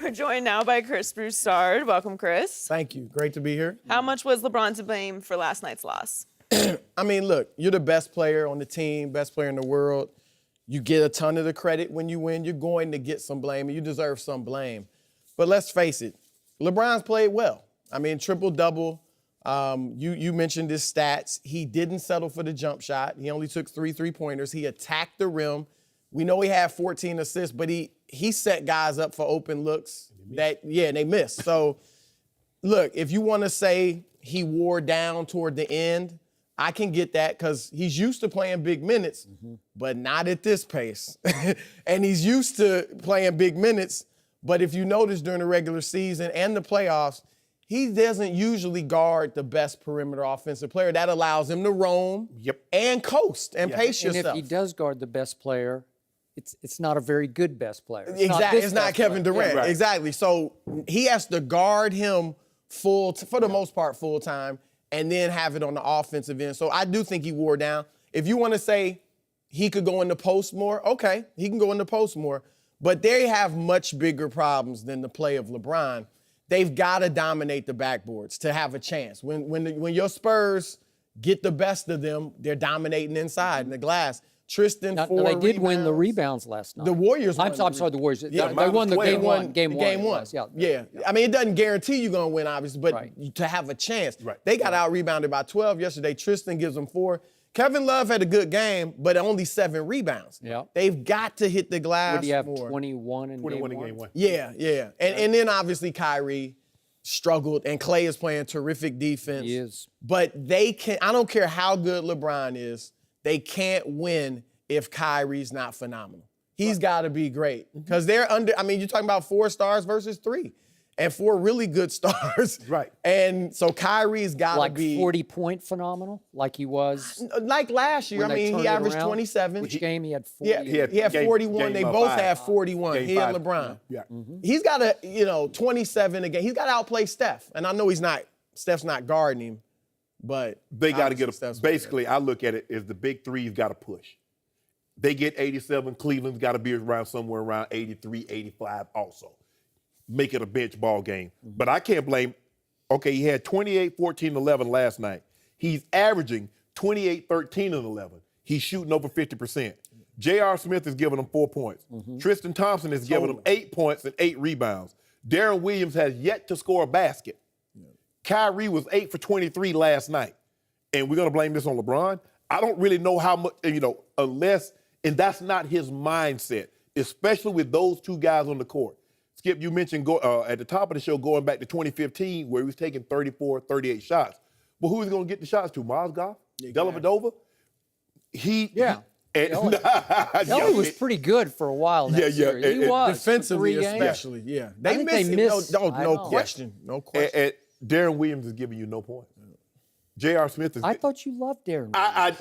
We're joined now by Chris Broussard. Welcome, Chris. Thank you. Great to be here. How much was LeBron to blame for last night's loss? I mean, look, you're the best player on the team, best player in the world. You get a ton of the credit when you win. You're going to get some blame, and you deserve some blame. But let's face it, LeBron's played well. I mean, triple-double. You mentioned his stats. He didn't settle for the jump shot. He only took 3 3-pointers. He attacked the rim. We know he had 14 assists, but he set guys up for open looks and they missed. So, look, if you want to say he wore down toward the end, I can get that because he's used to playing big minutes, but not at this pace. And he's used to playing big minutes, but if you notice during the regular season and the playoffs, he doesn't usually guard the best perimeter offensive player. That allows him to roam and coast and pace yourself. And if he does guard the best player, it's not a very good best player. Exactly. It's not Kevin Durant. Yeah, right. Exactly. So he has to guard him for the most part, full time, and then have it on the offensive end. So I do think he wore down. If you want to say he could go in the post more, okay, he can go in the post more. But they have much bigger problems than the play of LeBron. They've got to dominate the backboards to have a chance. When your Spurs get the best of them, they're dominating inside in the glass. Tristan, now, 4 they did rebounds. win the rebounds last night. The Warriors won. I'm sorry, the Warriors. Yeah, they won the game one. Game one. Yeah. I mean, it doesn't guarantee you're going to win, obviously, but to have a chance. They got out-rebounded by 12 yesterday. Tristan gives them 4. Kevin Love had a good game, but only 7 rebounds. They've got to hit the glass more. What do you have, 21 in game one? Yeah. And then, obviously, Kyrie struggled, and Klay is playing terrific defense. He is. But I don't care how good LeBron is, they can't win if Kyrie's not phenomenal. He's got to be great because they're under. I mean, you're talking about 4 stars versus 3, and 4 really good stars. And so Kyrie's got to be 40-point phenomenal, like he was. Like last year. I mean, he averaged 27. Which game he had 40? Yeah, he had 41. They both had 41. He and LeBron. He's got to, 27 again. He's got to outplay Steph, and I know Steph's not guarding him, but they got to get him. Basically, I look at it as the big three's got to push. They get 87. Cleveland's got to be around somewhere around 83, 85 also. Make it a bench ball game. But I can't blame, he had 28, 14, 11 last night. He's averaging 28, 13, and 11. He's shooting over 50%. J.R. Smith is giving him 4 points. Tristan Thompson is giving him 8 points and 8 rebounds. Darren Williams has yet to score a basket. Kyrie was 8 for 23 last night. And we're going to blame this on LeBron? I don't really know how much, and that's not his mindset, especially with those 2 guys on the court. Skip, you mentioned at the top of the show going back to 2015 where he was taking 34, 38 shots. Well, who is going to get the shots to? Mozgov? Dellavedova? Kelly was pretty good for a while. He was defensively, especially. They missed. No question. And Darren Williams is giving you no points. J.R. Smith is. I thought you loved Darren Williams.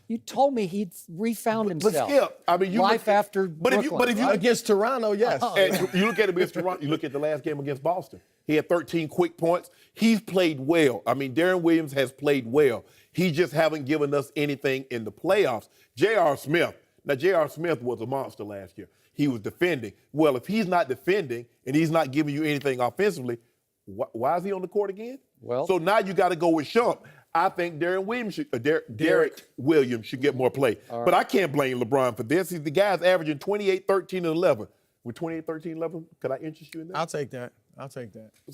You told me he'd refound himself. But Skip, I mean, after Brooklyn, but if you against Toronto, yes. And you look at him against Toronto. You look at the last game against Boston. He had 13 quick points. He's played well. I mean, Darren Williams has played well. He just haven't given us anything in the playoffs. J.R. Smith. Now, J.R. Smith was a monster last year. He was defending. Well, if he's not defending and he's not giving you anything offensively, why is he on the court again? Well, so now you got to go with Sharpe. I think Derek Williams should get more play. But I can't blame LeBron for this. The guy's averaging 28, 13, and 11. With 28, 13, 11, could I interest you in that? I'll take that.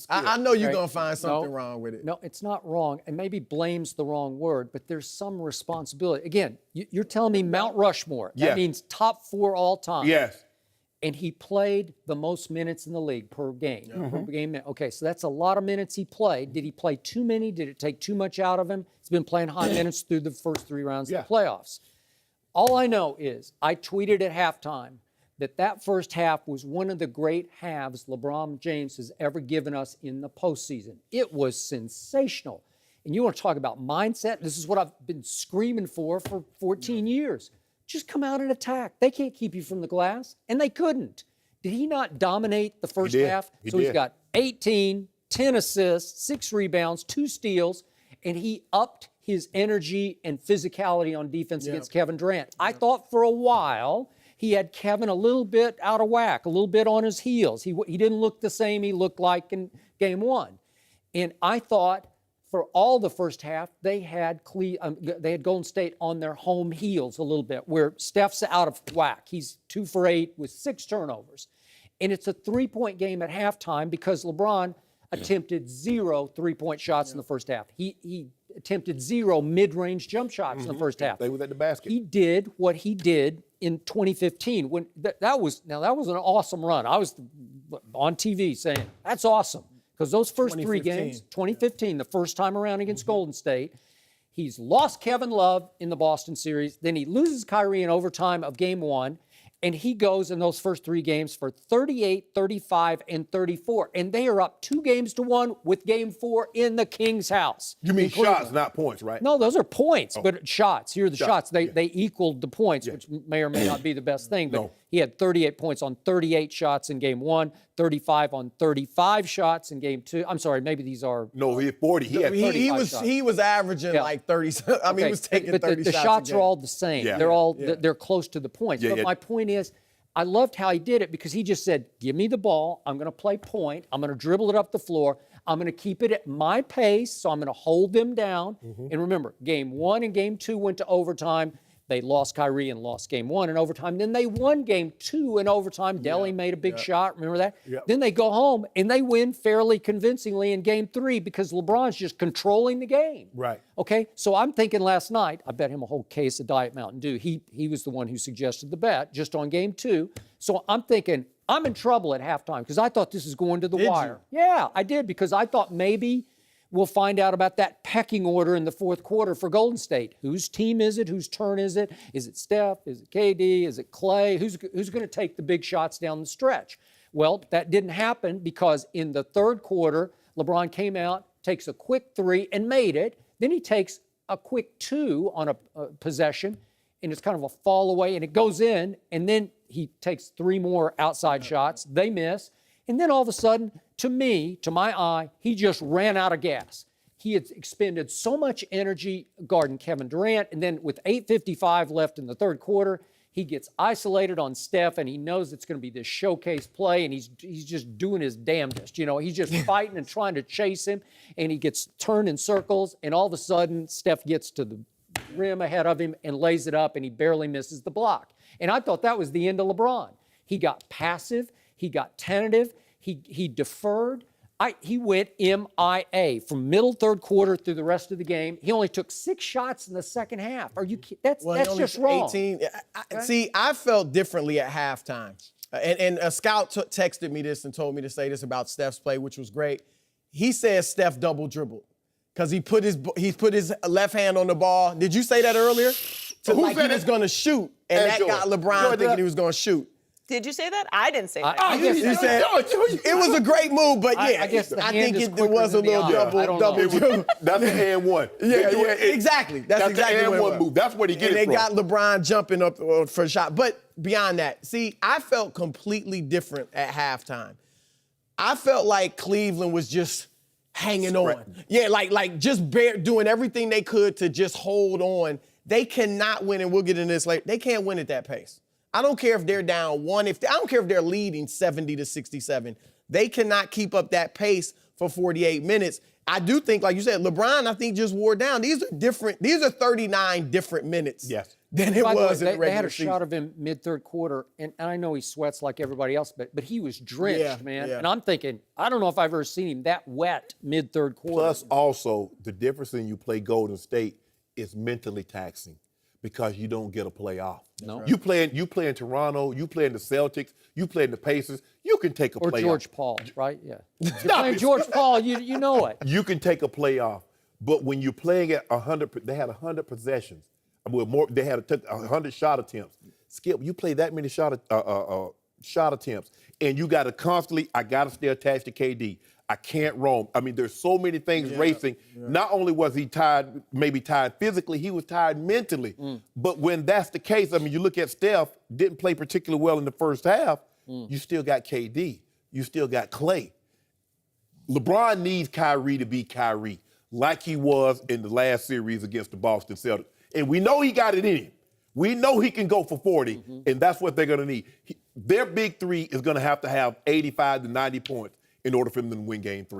I know you're going to find something wrong with it. No, it's not wrong. And maybe blame's the wrong word, but there's some responsibility. Again, you're telling me Mount Rushmore. That means top 4 all time. Yes. And he played the most minutes in the league per game. Okay, so that's a lot of minutes he played. Did he play too many? Did it take too much out of him? He's been playing high minutes through the first 3 rounds of the playoffs. All I know is I tweeted at halftime that first half was one of the great halves LeBron James has ever given us in the postseason. It was sensational. And you want to talk about mindset? This is what I've been screaming for 14 years. Just come out and attack. They can't keep you from the glass, and they couldn't. Did he not dominate the first half? He's got 18, 10 assists, 6 rebounds, 2 steals, and he upped his energy and physicality on defense against Kevin Durant. I thought for a while he had Kevin a little bit out of whack, a little bit on his heels. He didn't look the same he looked like in game one. And I thought for all the first half, they had Golden State on their home heels a little bit, where Steph's out of whack. He's 2 for 8 with 6 turnovers. And it's a 3-point game at halftime because LeBron attempted 0 3-point shots in the first half. He attempted 0 mid-range jump shots in the first half. They was at the basket. He did what he did in 2015 when that was an awesome run. I was on TV saying that's awesome because those first 3 games, 2015, the first time around against Golden State, he's lost Kevin Love in the Boston series. Then he loses Kyrie in overtime of game 1. And he goes in those first 3 games for 38, 35, and 34. And they are up 2-1 with game 4 in the King's house. You mean shots, not points, right? No, those are points, but shots. Here are the shots. They equaled the points, which may or may not be the best thing. But he had 38 points on 38 shots in game 1, 35 on 35 shots in game 2. I'm sorry, maybe these are. No, he had 40. He had 35 shots. He was averaging like 30. I mean, he was taking 30 shots. The shots are all the same. Yeah. They're close to the points. But my point is, I loved how he did it because he just said, give me the ball. I'm going to play point. I'm going to dribble it up the floor. I'm going to keep it at my pace, so I'm going to hold them down. And remember, game 1 and game 2 went to overtime. They lost Kyrie and lost game 1 in overtime. Then they won game 2 in overtime. Delly made a big shot. Remember that? Then they go home and they win fairly convincingly in game 3 because LeBron's just controlling the game. Right. Okay, so I'm thinking last night, I bet him a whole case of Diet Mountain Dew. He was the one who suggested the bet just on game 2. So I'm thinking, I'm in trouble at halftime because I thought this was going to the wire. Yeah, I did because I thought maybe we'll find out about that pecking order in the fourth quarter for Golden State. Whose team is it? Whose turn is it? Is it Steph? Is it KD? Is it Clay? Who's going to take the big shots down the stretch? Well, that didn't happen because in the third quarter, LeBron came out, takes a quick 3 and made it. Then he takes a quick 2 on a possession, and it's kind of a fall away, and it goes in, and then he takes 3 more outside shots. They miss. And then all of a sudden, to me, to my eye, he just ran out of gas. He had expended so much energy guarding Kevin Durant, and then with 8:55 left in the third quarter, he gets isolated on Steph, and he knows it's going to be this showcase play, and he's just doing his damnedest. You know, he's just fighting and trying to chase him, and he gets turned in circles, and all of a sudden, Steph gets to the rim ahead of him and lays it up, and he barely misses the block. And I thought that was the end of LeBron. He got passive. He got tentative. He deferred. He went MIA from middle third quarter through the rest of the game. He only took 6 shots in the second half. Are you kidding? That's just wrong. 18. See, I felt differently at halftime. And a scout texted me this and told me to say this about Steph's play, which was great. He said Steph double dribbled because he put his left hand on the ball. Did you say that earlier? Like he was going to shoot, and that got LeBron thinking he was going to shoot. Did you say that? I didn't say that. I guess he said it was a great move, but yeah, I think it was a little double dribble. That's the and one. Yeah, exactly. That's exactly the and what one move. That's what he gets. And they got LeBron jumping up for a shot. But beyond that, see, I felt completely different at halftime. I felt like Cleveland was just hanging on. Yeah, like just doing everything they could to just hold on. They cannot win, and we'll get into this later. They can't win at that pace. I don't care if they're down 1. I don't care if they're leading 70-67. They cannot keep up that pace for 48 minutes. I do think, like you said, LeBron, I think, just wore down. These are different. These are 39 different minutes than it was in the regular season. They had a shot of him mid-third quarter, and I know he sweats like everybody else, but he was drenched, man. Yeah. And I'm thinking, I don't know if I've ever seen him that wet mid-third quarter. Plus, also, the difference in you play Golden State is mentally taxing, because you don't get a playoff. No. You play in Toronto, you play in the Celtics, you play in the Pacers, you can take a playoff. Or George Paul, right? Yeah. You're playing George Paul, you know it. You can take a playoff. But when you're playing at 100, they had 100 possessions. Well, more, they had 100 shot attempts. Skip, you play that many shot attempts, and you got to constantly, I got to stay attached to KD. I can't roam. I mean, there's so many things racing. Yeah. Not only was he tired, maybe tired physically, he was tired mentally. But when that's the case, I mean, you look at Steph, didn't play particularly well in the first half. You still got KD. You still got Clay. LeBron needs Kyrie to be Kyrie, like he was in the last series against the Boston Celtics. And we know he got it in him. We know he can go for 40, and that's what they're going to need. Their big three is going to have 85 to 90 points in order for them to win game 3.